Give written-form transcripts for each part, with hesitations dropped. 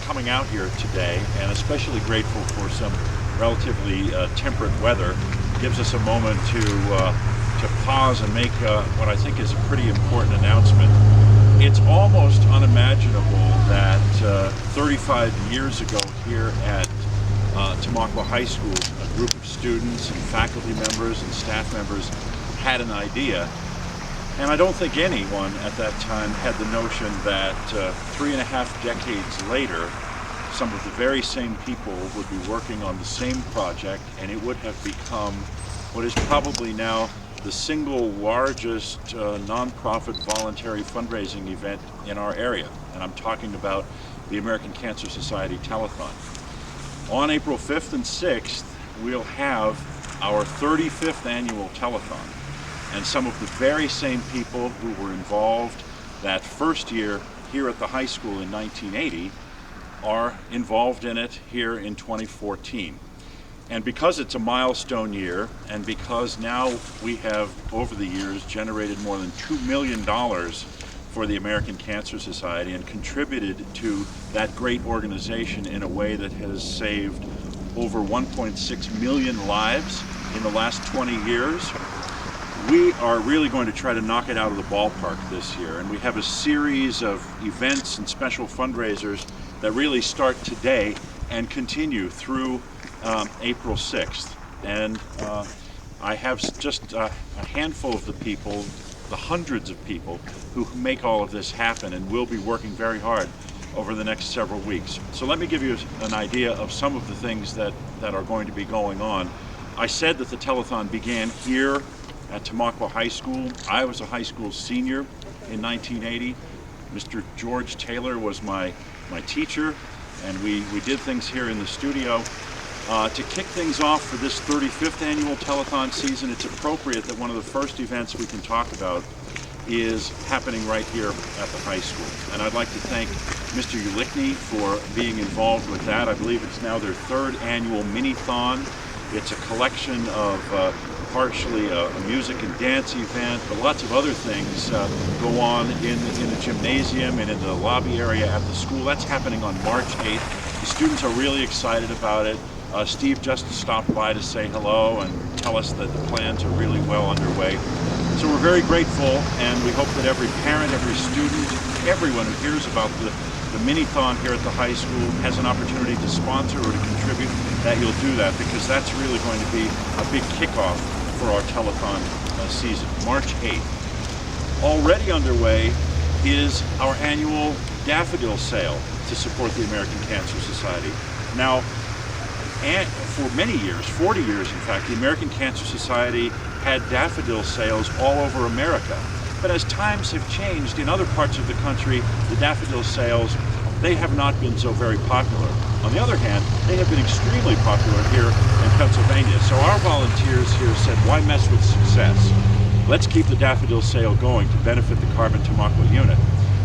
coming out here today, and especially grateful for some relatively temperate weather. It gives us a moment to pause and make what I think is a pretty important announcement. It's almost unimaginable that 35 years ago here at Tamaqua High School, a group of students and faculty members and staff members had an idea. And I don't think anyone at that time had the notion that 3.5 decades later, some of the very same people would be working on the same project, and it would have become what is probably now the single largest nonprofit voluntary fundraising event in our area. And I'm talking about the American Cancer Society Telethon. On April 5th and 6th, we'll have our 35th annual telethon. And some of the very same people who were involved that first year here at the high school in 1980 are involved in it here in 2014. And because it's a milestone year, and because now we have over the years generated more than $2 million for the American Cancer Society and contributed to that great organization in a way that has saved over 1.6 million lives in the last 20 years, we are really going to try to knock it out of the ballpark this year. And we have a series of events and special fundraisers that really start today and continue through April 6th. And I have just a handful of the people, the hundreds of people who make all of this happen, and will be working very hard over the next several weeks. So let me give you an idea of some of the things that are going to be going on. I said that the telethon began here at Tamaqua High School. I was a high school senior in 1980. Mr. George Taylor was my teacher, and we did things here in the studio. To kick things off for this 35th annual telethon season, it's appropriate that one of the first events we can talk about is happening right here at the high school. And I'd like to thank Mr. Ulickney for being involved with that. I believe it's now their 3rd annual mini-thon. It's a collection of partially a music and dance event, but lots of other things go on in the gymnasium and in the lobby area at the school. That's happening on March 8th. The students are really excited about it. Steve just stopped by to say hello and tell us that the plans are really well underway. So we're very grateful, and we hope that every parent, every student, everyone who hears about the mini-thon here at the high school has an opportunity to sponsor or to contribute, that you'll do that, because that's really going to be a big kickoff for our telethon season, March 8th. Already underway is our annual daffodil sale to support the American Cancer Society. Now, and for many years, 40 years in fact, the American Cancer Society had daffodil sales all over America. But as times have changed in other parts of the country, the daffodil sales, they have not been so very popular. On the other hand, they have been extremely popular here in Pennsylvania. So our volunteers here said, why mess with success? Let's keep the daffodil sale going to benefit the Carbon Tamaqua unit.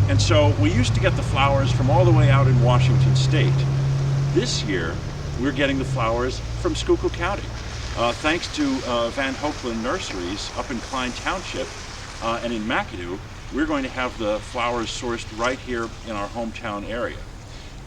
And so we used to get the flowers from all the way out in Washington State. This year, we're getting the flowers from Schuylkill County. Thanks to Van Hoeklen Nurseries up in Klein Township and in McAdoo, we're going to have the flowers sourced right here in our hometown area.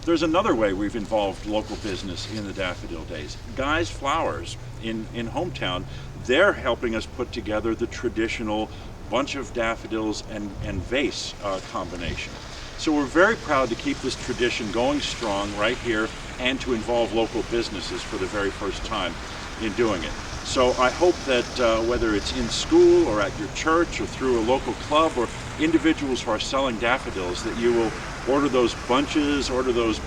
There's another way we've involved local business in the Daffodil Days. Guy's Flowers in hometown, they're helping us put together the traditional bunch of daffodils and vase combination. So we're very proud to keep this tradition going strong right here and to involve local businesses for the very first time in doing it. So I hope that whether it's in school or at your church or through a local club or individuals who are selling daffodils, that you will order those bunches, order those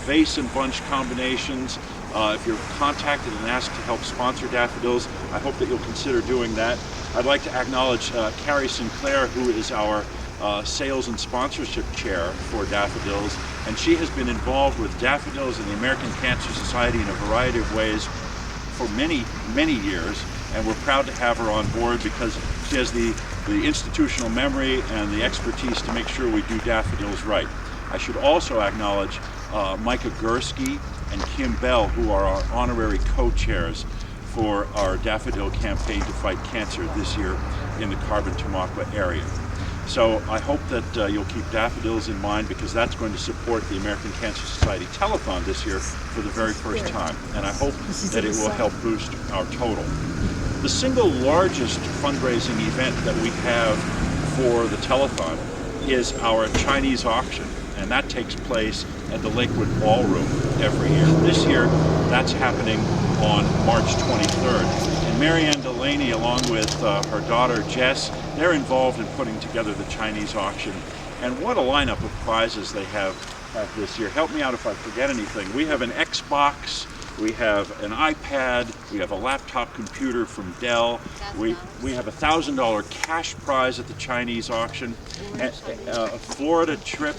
vase and bunch combinations. If you're contacted and asked to help sponsor daffodils, I hope that you'll consider doing that. I'd like to acknowledge Carrie Sinclair, who is our sales and sponsorship chair for daffodils, and she has been involved with daffodils and the American Cancer Society in a variety of ways for many, many years, and we're proud to have her on board because she has the institutional memory and the expertise to make sure we do daffodils right. I should also acknowledge Micah Gursky and Kim Bell, who are our honorary co-chairs for our daffodil campaign to fight cancer this year in the Carbon Tamaqua area. So I hope that you'll keep daffodils in mind, because that's going to support the American Cancer Society Telethon this year for the very first time. And I hope that it will help boost our total. The single largest fundraising event that we have for the Telethon is our Chinese auction. And that takes place at the Lakewood Ballroom every year. This year, that's happening on March 23rd. And Marianne Delaney, along with her daughter Jess, they're involved in putting together the Chinese auction. And what a lineup of prizes they have this year. Help me out if I forget anything. We have an Xbox, we have an iPad, we have a laptop computer from Dell, we have a $1,000 cash prize at the Chinese auction, a Florida trip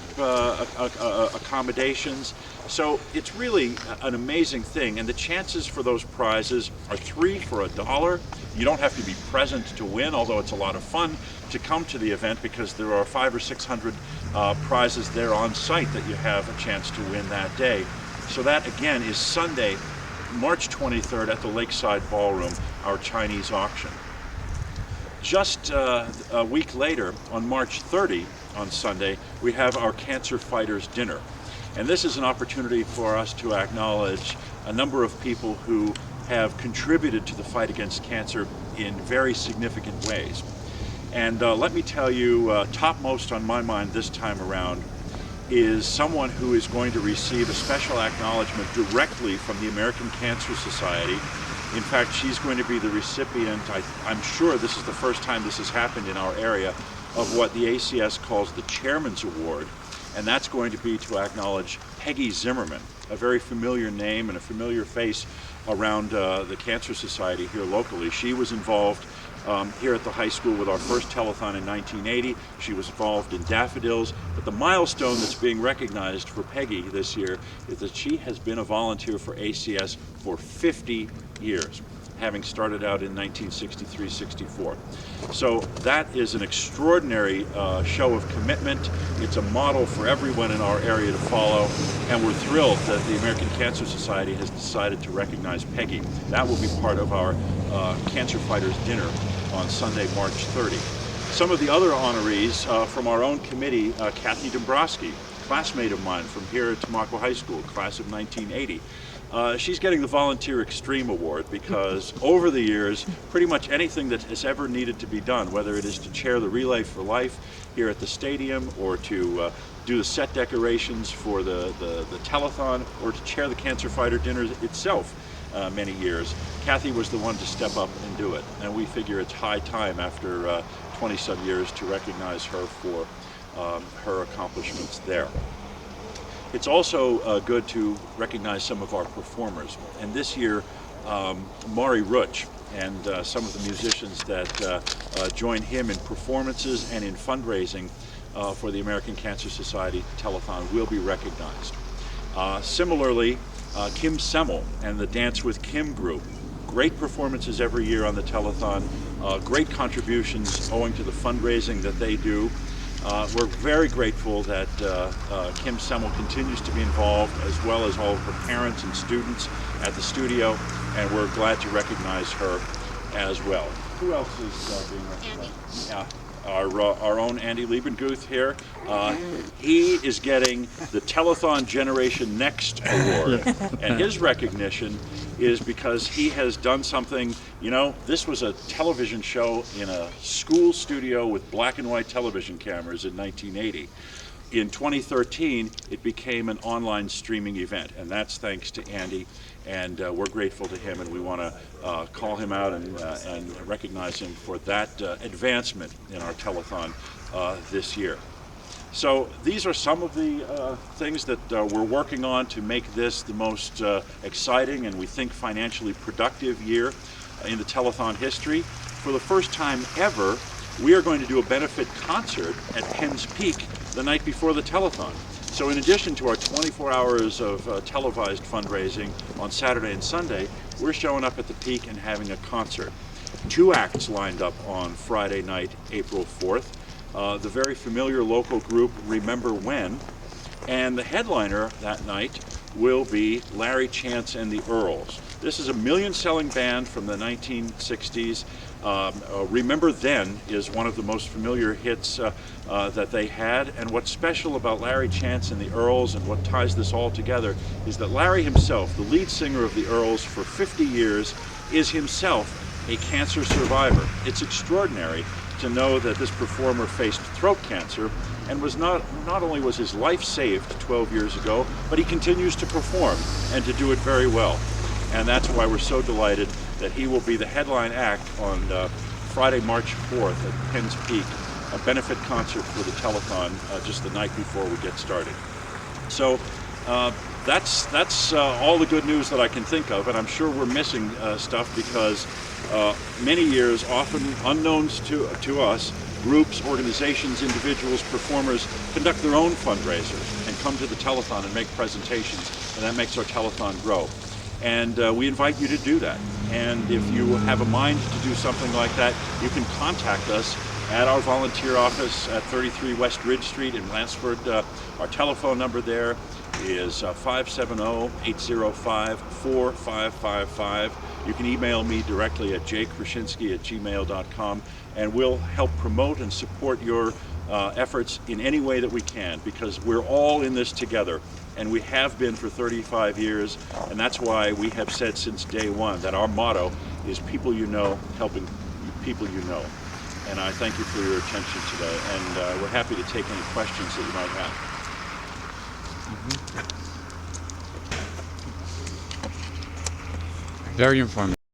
accommodations. So it's really an amazing thing, and the chances for those prizes are 3 for $1. You don't have to be present to win, although it's a lot of fun to come to the event, because there are 500 or 600 prizes there on site that you have a chance to win that day. So that again is Sunday, March 23rd at the Lakeside Ballroom, our Chinese auction. Just a week later, on March 30, on Sunday, we have our Cancer Fighters Dinner. And this is an opportunity for us to acknowledge a number of people who have contributed to the fight against cancer in very significant ways. And let me tell you, topmost on my mind this time around is someone who is going to receive a special acknowledgement directly from the American Cancer Society. In fact, she's going to be the recipient, I'm sure this is the first time this has happened in our area, of what the ACS calls the Chairman's Award. And that's going to be to acknowledge Peggy Zimmerman, a very familiar name and a familiar face around the Cancer Society here locally. She was involved here at the high school with our first telethon in 1980. She was involved in daffodils, but the milestone that's being recognized for Peggy this year is that she has been a volunteer for ACS for 50 years, having started out in 1963-64. So that is an extraordinary show of commitment. It's a model for everyone in our area to follow, and we're thrilled that the American Cancer Society has decided to recognize Peggy. That will be part of our Cancer Fighters Dinner on Sunday, March 30. Some of the other honorees from our own committee, Kathy Dombrowski, classmate of mine from here at Tamaqua High School, class of 1980. She's getting the Volunteer Extreme Award because over the years, pretty much anything that has ever needed to be done, whether it is to chair the Relay for Life here at the stadium, or to do the set decorations for the telethon, or to chair the Cancer Fighter Dinner itself many years, Kathy was the one to step up and do it. And we figure it's high time after 20-some years to recognize her for her accomplishments there. It's also good to recognize some of our performers. And this year, Maury Rutsch and some of the musicians that join him in performances and in fundraising for the American Cancer Society Telethon will be recognized. Similarly, Kim Semmel and the Dance with Kim group. Great performances every year on the telethon, great contributions owing to the fundraising that they do. We're very grateful that Kim Semmel continues to be involved, as well as all of her parents and students at the studio, and we're glad to recognize her as well. Who else is being recognized? Andy. Yeah. Our own Andy Liebenguth here. He is getting the Telethon Generation Next Award, and his recognition is because he has done something. You know, this was a television show in a school studio with black and white television cameras in 1980. In 2013, it became an online streaming event, and that's thanks to Andy, and we're grateful to him, and we want to call him out and recognize him for that advancement in our telethon this year. So these are some of the things that we're working on to make this the most exciting and we think financially productive year in the telethon history. For the first time ever, we are going to do a benefit concert at Penn's Peak the night before the telethon. So in addition to our 24 hours of televised fundraising on Saturday and Sunday, we're showing up at the Peak and having a concert. 2 acts lined up on Friday night, April 4th. The very familiar local group Remember When, and the headliner that night will be Larry Chance and the Earls. This is a million-selling band from the 1960s. Remember Then is one of the most familiar hits that they had, and what's special about Larry Chance and the Earls and what ties this all together is that Larry himself, the lead singer of the Earls for 50 years, is himself a cancer survivor. It's extraordinary to know that this performer faced throat cancer and was not only was his life saved 12 years ago, but he continues to perform and to do it very well. And that's why we're so delighted that he will be the headline act on Friday, March 4th at Penn's Peak, a benefit concert for the Telethon just the night before we get started. So that's all the good news that I can think of, and I'm sure we're missing stuff because many years, often unknowns to us, groups, organizations, individuals, performers conduct their own fundraisers and come to the Telethon and make presentations, and that makes our Telethon grow. And we invite you to do that. And if you have a mind to do something like that, you can contact us at our volunteer office at 33 West Ridge Street in Lansford. Our telephone number there is 570-805-4555. You can email me directly at jkrasinski@gmail.com, and we'll help promote and support your efforts in any way that we can, because we're all in this together, and we have been for 35 years, and that's why we have said since day one that our motto is people you know, helping people you know. And I thank you for your attention today, and we're happy to take any questions that you might have. Very informative.